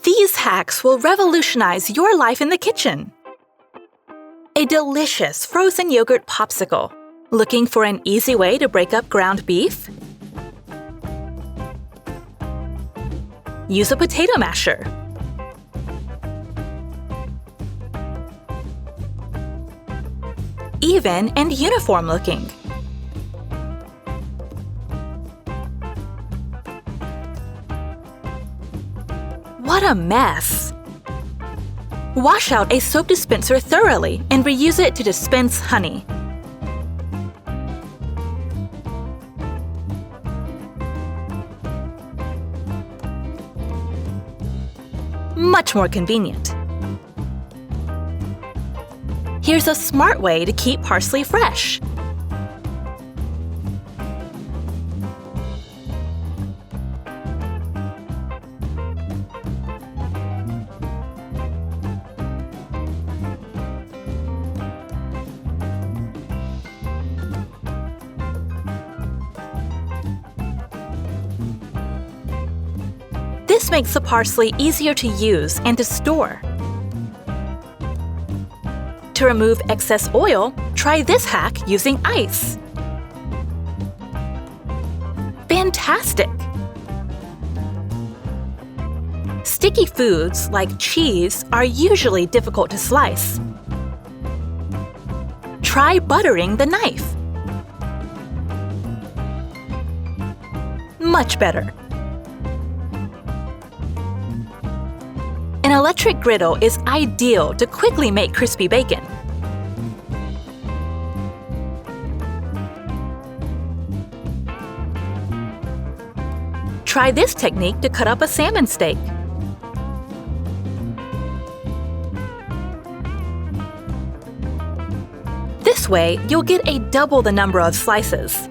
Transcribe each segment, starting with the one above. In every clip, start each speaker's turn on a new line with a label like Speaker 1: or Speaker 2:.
Speaker 1: These hacks will revolutionize your life in the kitchen. A delicious frozen yogurt popsicle. Looking for an easy way to break up ground beef? Use a potato masher. Even and uniform looking. What a mess! Wash out a soap dispenser thoroughly and reuse it to dispense honey. Much more convenient. Here's a smart way to keep parsley fresh. This makes the parsley easier to use and to store. To remove excess oil, try this hack using ice. Fantastic! Sticky foods like cheese are usually difficult to slice. Try buttering the knife. Much better. An electric griddle is ideal to quickly make crispy bacon. Try this technique to cut up a salmon steak. This way, you'll get double the number of slices.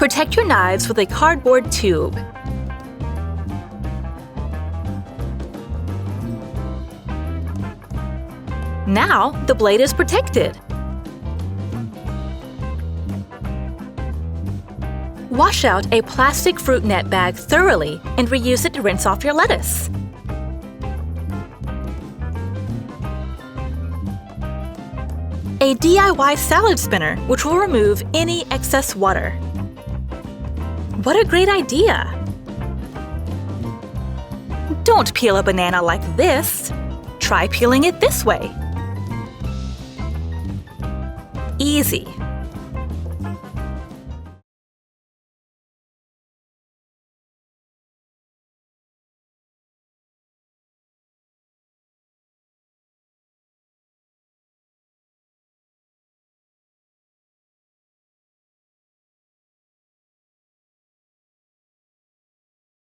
Speaker 1: Protect your knives with a cardboard tube. Now, the blade is protected. Wash out a plastic fruit net bag thoroughly and reuse it to rinse off your lettuce. A DIY salad spinner which will remove any excess water. What a great idea! Don't peel a banana like this. Try peeling it this way. Easy.